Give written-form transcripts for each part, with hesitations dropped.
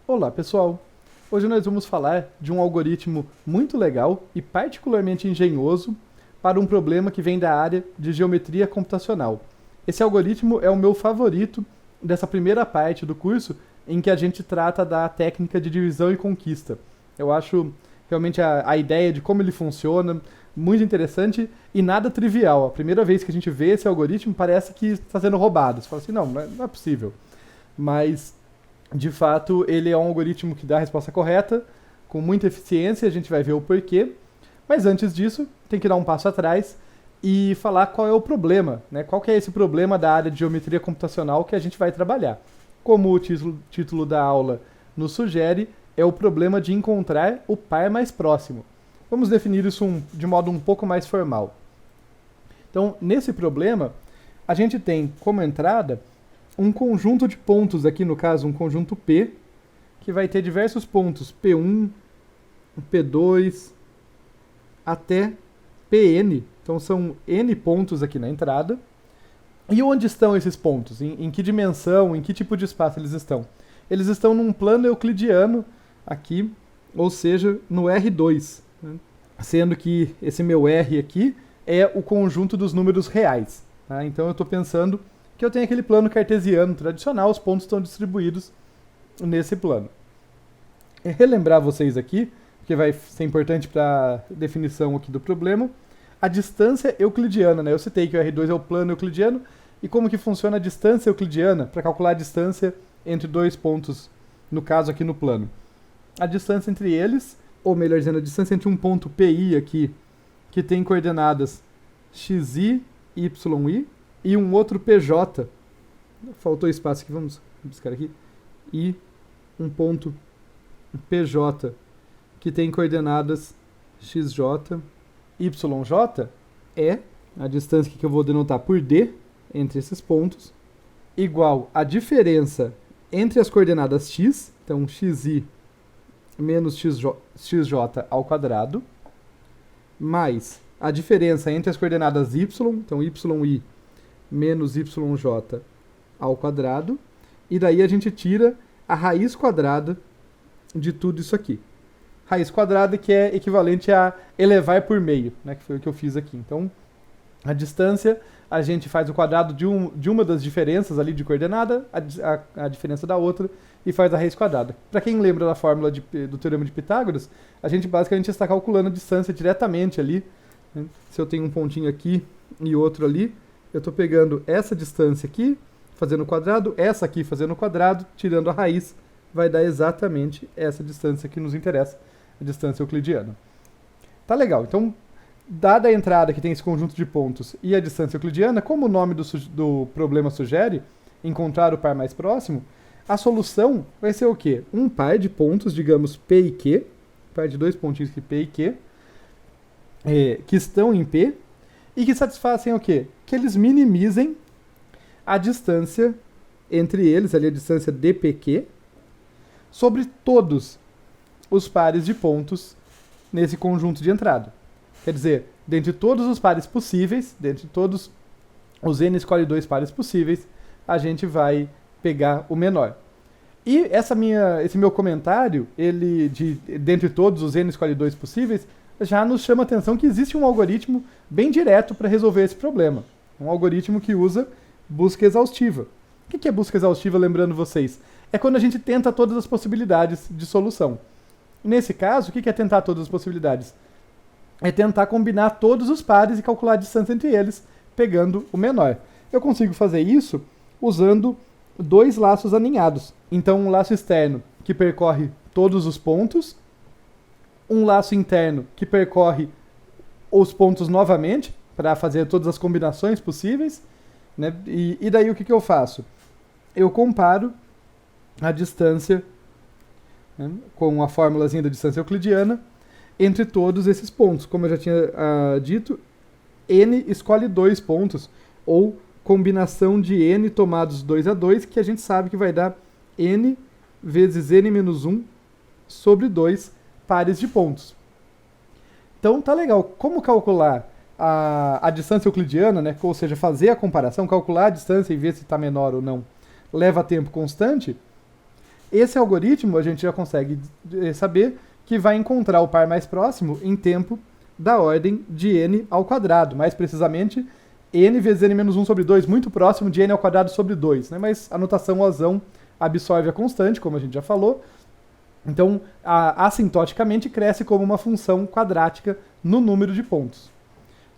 Olá, pessoal! Hoje nós vamos falar de um algoritmo muito legal e particularmente engenhoso para um problema que vem da área de geometria computacional. Esse algoritmo é o meu favorito dessa primeira parte do curso, em que a gente trata da técnica de divisão e conquista. Eu acho realmente a ideia de como ele funciona muito interessante e nada trivial. A primeira vez que a gente vê esse algoritmo parece que está sendo roubado. Você fala assim, não é possível. Mas de fato, ele é um algoritmo que dá a resposta correta, com muita eficiência, a gente vai ver o porquê. Mas antes disso, tem que dar um passo atrás e falar qual é o problema, né? Qual que é esse problema da área de geometria computacional que a gente vai trabalhar. Como o título da aula nos sugere, é o problema de encontrar o par mais próximo. Vamos definir isso de modo um pouco mais formal. Então, nesse problema, a gente tem como entrada um conjunto de pontos, aqui no caso um conjunto P, que vai ter diversos pontos, P1, P2, até Pn. Então são N pontos aqui na entrada. E onde estão esses pontos? Em que dimensão, em que tipo de espaço eles estão? Eles estão num plano euclidiano aqui, ou seja, no R2, né? Sendo que esse meu R aqui é o conjunto dos números reais. Tá? Então eu estou pensando que eu tenho aquele plano cartesiano tradicional, os pontos estão distribuídos nesse plano. Relembrar vocês aqui, que vai ser importante para a definição aqui do problema, a distância euclidiana, né? Eu citei que o R2 é o plano euclidiano, e como que funciona a distância euclidiana para calcular a distância entre dois pontos, no caso aqui no plano. A distância entre eles, ou melhor dizendo, a distância entre um ponto PI aqui, que tem coordenadas xi, yi, e um outro PJ, faltou espaço aqui, vamos buscar aqui, e um ponto PJ, que tem coordenadas XJ, YJ, é a distância que eu vou denotar por D, entre esses pontos, igual a diferença entre as coordenadas x, então xi menos xj ao quadrado, mais a diferença entre as coordenadas y, então yi menos yj ao quadrado, e daí a gente tira a raiz quadrada de tudo isso aqui. Raiz quadrada que é equivalente a elevar por meio, né, que foi o que eu fiz aqui. Então, a distância, a gente faz o quadrado de uma das diferenças ali de coordenada, a diferença da outra, e faz a raiz quadrada. Para quem lembra da fórmula do Teorema de Pitágoras, a gente basicamente está calculando a distância diretamente ali, né? Se eu tenho um pontinho aqui e outro ali, eu estou pegando essa distância aqui, fazendo o quadrado, essa aqui fazendo o quadrado, tirando a raiz, vai dar exatamente essa distância que nos interessa, a distância euclidiana. Tá legal, então, dada a entrada que tem esse conjunto de pontos e a distância euclidiana, como o nome do problema sugere, encontrar o par mais próximo, a solução vai ser o quê? Um par de pontos, digamos P e Q, par de dois pontinhos aqui, P e Q, que estão em P, e que satisfazem o quê? Que eles minimizem a distância entre eles, ali a distância dpq, sobre todos os pares de pontos nesse conjunto de entrada. Quer dizer, dentre todos os pares possíveis, dentre todos os n escolhe 2 pares possíveis, a gente vai pegar o menor. E esse meu comentário, dentre todos os n escolhe 2 possíveis, já nos chama a atenção que existe um algoritmo bem direto para resolver esse problema. Um algoritmo que usa busca exaustiva. O que é busca exaustiva, lembrando vocês? É quando a gente tenta todas as possibilidades de solução. Nesse caso, o que é tentar todas as possibilidades? É tentar combinar todos os pares e calcular a distância entre eles, pegando o menor. Eu consigo fazer isso usando dois laços aninhados. Então, um laço externo que percorre todos os pontos, um laço interno que percorre os pontos novamente, para fazer todas as combinações possíveis, né? E daí o que eu faço? Eu comparo a distância, né, com a formulazinha da distância euclidiana entre todos esses pontos. Como eu já tinha dito, n escolhe 2 pontos, ou combinação de n tomados 2 a 2, que a gente sabe que vai dar n vezes n menos 1 sobre 2 pares de pontos. Então tá legal. Como calcular a distância euclidiana, né? Ou seja, fazer a comparação, calcular a distância e ver se está menor ou não, leva tempo constante. esse algoritmo a gente já consegue saber que vai encontrar o par mais próximo em tempo da ordem de n ao quadrado, mais precisamente n vezes n menos 1 sobre 2, muito próximo de n ao quadrado sobre 2, né? Mas a notação Ozão absorve a constante, como a gente já falou. Então, assintoticamente cresce como uma função quadrática no número de pontos.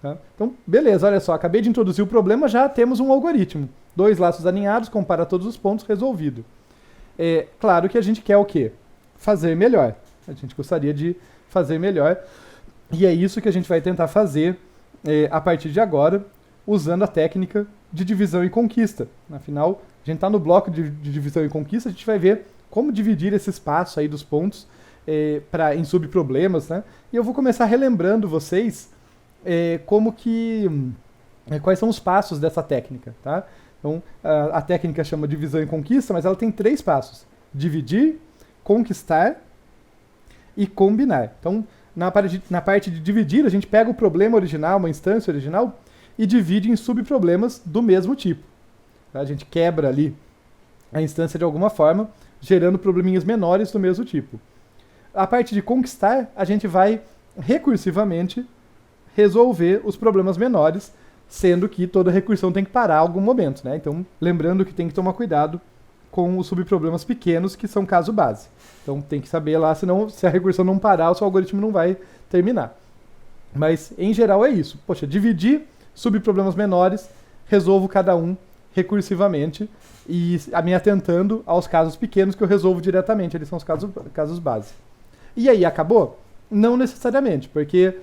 Tá? Então, beleza, olha só, acabei de introduzir o problema, já temos um algoritmo. 2 laços alinhados, compara todos os pontos, resolvido. É claro que a gente quer o quê? Fazer melhor. A gente gostaria de fazer melhor. E é isso que a gente vai tentar fazer a partir de agora, usando a técnica de divisão e conquista. Afinal, a gente está no bloco de divisão e conquista, a gente vai ver como dividir esse espaço aí dos pontos em subproblemas, né? E eu vou começar relembrando vocês quais são os passos dessa técnica, tá? Então, a técnica chama divisão e conquista, mas ela tem 3 passos: dividir, conquistar e combinar. Então, na parte de dividir, a gente pega o problema original, uma instância original, e divide em subproblemas do mesmo tipo. Tá? A gente quebra ali a instância de alguma forma, gerando probleminhas menores do mesmo tipo. A parte de conquistar, a gente vai recursivamente resolver os problemas menores, sendo que toda recursão tem que parar em algum momento, né? Então, lembrando que tem que tomar cuidado com os subproblemas pequenos, que são caso base. Então, tem que saber lá, senão, se a recursão não parar, o seu algoritmo não vai terminar. Mas, em geral, é isso. Poxa, dividir subproblemas menores, resolvo cada um recursivamente e me atentando aos casos pequenos que eu resolvo diretamente. Eles são os casos base. E aí, acabou? Não necessariamente, porque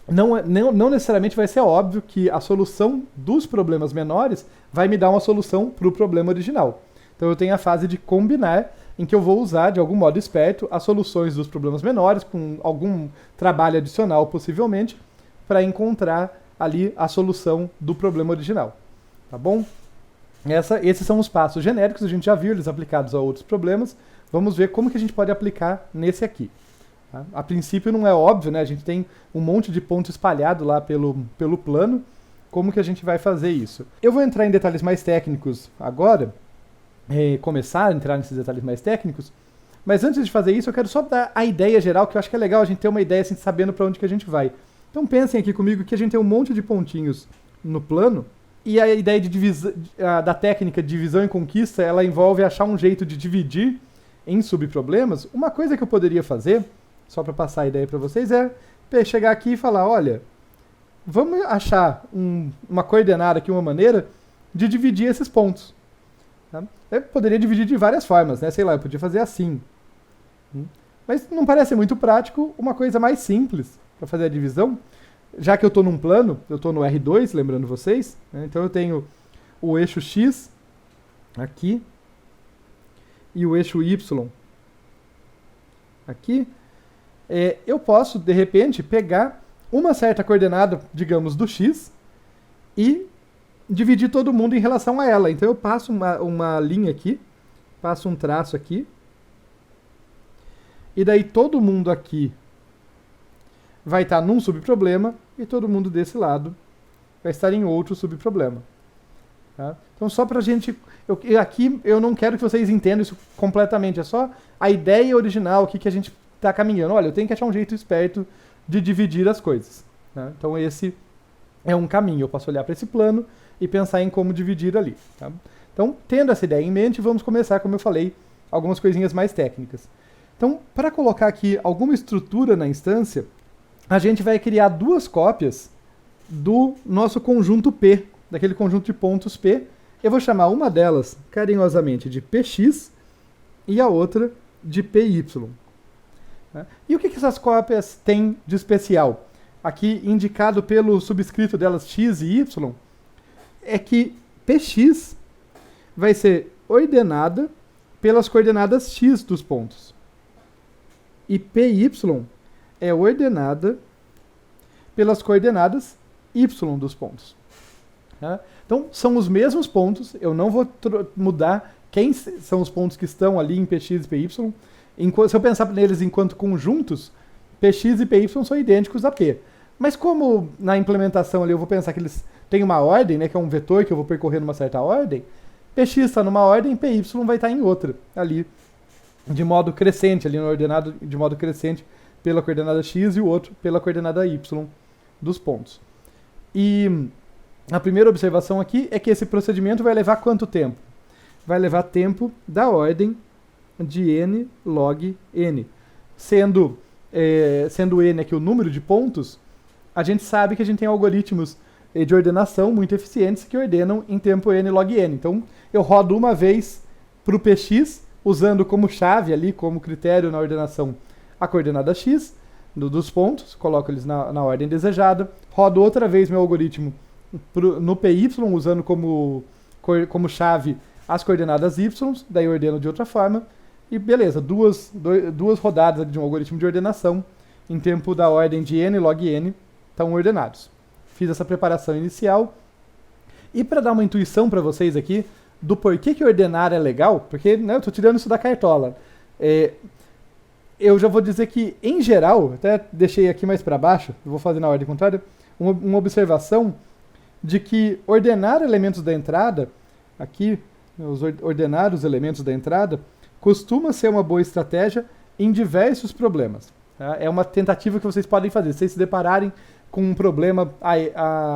não necessariamente vai ser óbvio que a solução dos problemas menores vai me dar uma solução para o problema original. Então eu tenho a fase de combinar, em que eu vou usar, de algum modo esperto, as soluções dos problemas menores, com algum trabalho adicional possivelmente, para encontrar ali a solução do problema original. Tá bom? Esses são os passos genéricos, a gente já viu eles aplicados a outros problemas. Vamos ver como que a gente pode aplicar nesse aqui. Tá? A princípio não é óbvio, né? A gente tem um monte de ponto espalhado lá pelo plano. Como que a gente vai fazer isso? Eu vou entrar em detalhes mais técnicos agora, começar a entrar nesses detalhes mais técnicos, mas antes de fazer isso eu quero só dar a ideia geral, que eu acho que é legal a gente ter uma ideia assim, sabendo para onde que a gente vai. Então pensem aqui comigo que a gente tem um monte de pontinhos no plano, e a ideia da técnica de divisão e conquista, ela envolve achar um jeito de dividir em subproblemas. Uma coisa que eu poderia fazer, só para passar a ideia para vocês, é chegar aqui e falar, olha, vamos achar uma coordenada aqui, uma maneira de dividir esses pontos. Tá? Eu poderia dividir de várias formas, né? Sei lá, eu podia fazer assim. Mas não parece muito prático uma coisa mais simples para fazer a divisão. Já que eu estou num plano, eu estou no R2, lembrando vocês, né? Então eu tenho o eixo X aqui e o eixo Y aqui. Eu posso, de repente, pegar uma certa coordenada, digamos, do X e dividir todo mundo em relação a ela. Então eu passo uma linha aqui, passo um traço aqui, e daí todo mundo aqui vai estar num subproblema e todo mundo desse lado vai estar em outro subproblema. Tá? Então só pra gente... Aqui eu não quero que vocês entendam isso completamente, é só a ideia original, o que a gente está caminhando. Olha, eu tenho que achar um jeito esperto de dividir as coisas. Tá? Então esse é um caminho. Eu posso olhar para esse plano e pensar em como dividir ali. Tá? Então, tendo essa ideia em mente, vamos começar, como eu falei, algumas coisinhas mais técnicas. Então, para colocar aqui alguma estrutura na instância, a gente vai criar 2 cópias do nosso conjunto P, daquele conjunto de pontos P. Eu vou chamar uma delas carinhosamente de Px e a outra de Py. Tá? E o que essas cópias têm de especial? Aqui indicado pelo subscrito delas x e y, é que Px vai ser ordenada pelas coordenadas x dos pontos. E Py é ordenada pelas coordenadas y dos pontos. Tá? Então, são os mesmos pontos, eu não vou mudar quem são os pontos que estão ali em Px e Py. Se eu pensar neles enquanto conjuntos, Px e Py são idênticos a P. Mas como na implementação ali eu vou pensar que eles têm uma ordem, né, que é um vetor que eu vou percorrer numa certa ordem, Px está numa ordem, Py vai estar em outra, ali de modo crescente, ali no ordenado de modo crescente pela coordenada x e o outro pela coordenada y dos pontos. E a primeira observação aqui é que esse procedimento vai levar quanto tempo? Vai levar tempo da ordem de n log n. Sendo n aqui o número de pontos, a gente sabe que a gente tem algoritmos de ordenação muito eficientes que ordenam em tempo n log n. Então, eu rodo uma vez para o px, usando como chave ali, como critério na ordenação, a coordenada x dos pontos, coloco eles na ordem desejada, rodo outra vez meu algoritmo no py, usando como chave as coordenadas y, daí eu ordeno de outra forma, e beleza, duas rodadas de um algoritmo de ordenação em tempo da ordem de n log n estão ordenados. Fiz essa preparação inicial. E para dar uma intuição para vocês aqui do porquê que ordenar é legal, porque né, eu estou tirando isso da cartola, eu já vou dizer que, em geral, até deixei aqui mais para baixo, eu vou fazer na ordem contrária, uma observação de que ordenar elementos da entrada, aqui, ordenar os elementos da entrada, costuma ser uma boa estratégia em diversos problemas. Tá? É uma tentativa que vocês podem fazer. Se vocês se depararem com um problema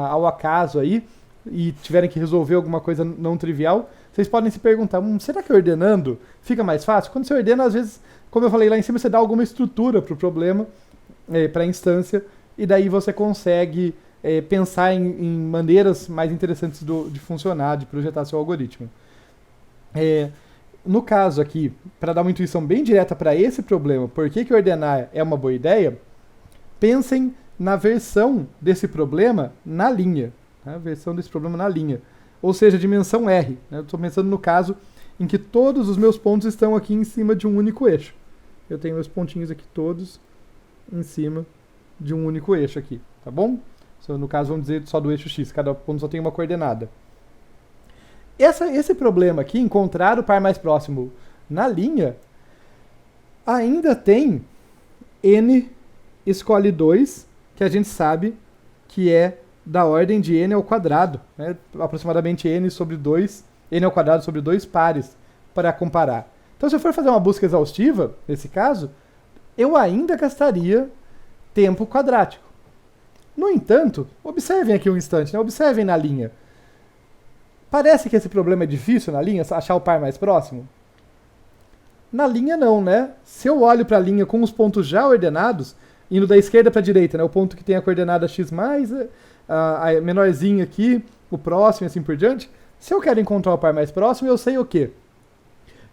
ao acaso aí e tiverem que resolver alguma coisa não trivial, vocês podem se perguntar, será que ordenando fica mais fácil? Quando você ordena, às vezes, como eu falei lá em cima, você dá alguma estrutura para o problema, para a instância, e daí você consegue pensar em maneiras mais interessantes de funcionar, de projetar seu algoritmo. No caso aqui, para dar uma intuição bem direta para esse problema, por que ordenar é uma boa ideia, pensem na versão desse problema na linha. Tá? A versão desse problema na linha. Ou seja, dimensão R. Né? Eu estou pensando no caso em que todos os meus pontos estão aqui em cima de um único eixo. Eu tenho meus pontinhos aqui todos em cima de um único eixo aqui. Tá bom? No caso, vamos dizer só do eixo X. Cada ponto só tem uma coordenada. Esse problema aqui, encontrar o par mais próximo na linha, ainda tem n escolhe 2, que a gente sabe que é da ordem de n ao quadrado, né? Aproximadamente n sobre 2, n ao quadrado sobre 2 pares, para comparar. Então, se eu for fazer uma busca exaustiva, nesse caso, eu ainda gastaria tempo quadrático. No entanto, observem aqui um instante, né? Observem na linha. Parece que esse problema é difícil na linha, achar o par mais próximo? Na linha não, né? Se eu olho para a linha com os pontos já ordenados, indo da esquerda para a direita, né? O ponto que tem a coordenada x mais, a menorzinha aqui, o próximo e assim por diante. Se eu quero encontrar o par mais próximo, eu sei o quê?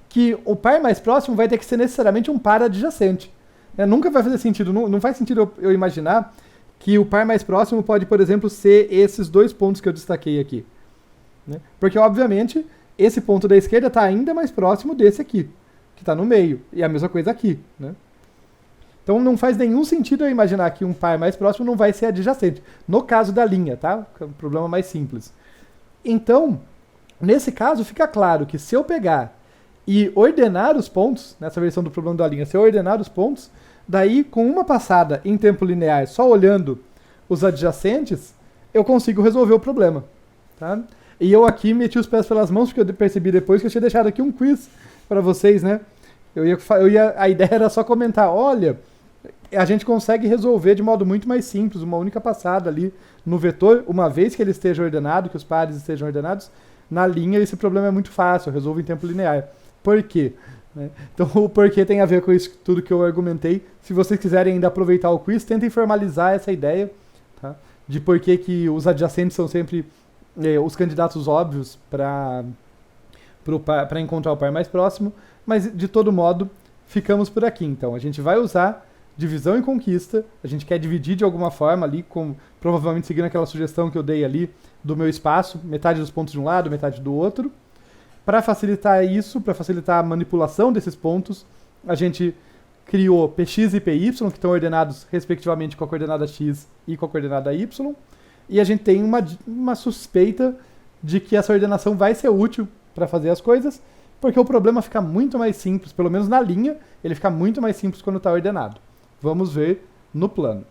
Que o par mais próximo vai ter que ser necessariamente um par adjacente. Né? Nunca vai fazer sentido, não faz sentido eu imaginar que o par mais próximo pode, por exemplo, ser esses dois pontos que eu destaquei aqui. Né? Porque, obviamente, esse ponto da esquerda está ainda mais próximo desse aqui, que está no meio. E a mesma coisa aqui. Né? Então, não faz nenhum sentido eu imaginar que um par mais próximo não vai ser adjacente. No caso da linha, tá? É um problema mais simples. Então, nesse caso, fica claro que se eu pegar e ordenar os pontos, nessa versão do problema da linha, se eu ordenar os pontos, daí, com uma passada em tempo linear, só olhando os adjacentes, eu consigo resolver o problema. Tá? E eu aqui meti os pés pelas mãos, porque eu percebi depois que eu tinha deixado aqui um quiz para vocês, né? A ideia era só comentar, olha, a gente consegue resolver de modo muito mais simples, uma única passada ali no vetor, uma vez que ele esteja ordenado, que os pares estejam ordenados, na linha esse problema é muito fácil, eu resolvo em tempo linear. Por quê? Então o porquê tem a ver com isso tudo que eu argumentei. Se vocês quiserem ainda aproveitar o quiz, tentem formalizar essa ideia, tá? De por que os adjacentes são sempre os candidatos óbvios para encontrar o par mais próximo, mas de todo modo ficamos por aqui. Então a gente vai usar divisão e conquista, a gente quer dividir de alguma forma ali, provavelmente seguindo aquela sugestão que eu dei ali do meu espaço, metade dos pontos de um lado, metade do outro. Para facilitar isso, para facilitar a manipulação desses pontos, a gente criou px e py, que estão ordenados respectivamente com a coordenada x e com a coordenada y, e a gente tem uma suspeita de que essa ordenação vai ser útil para fazer as coisas, porque o problema fica muito mais simples, pelo menos na linha, ele fica muito mais simples quando está ordenado. Vamos ver no plano.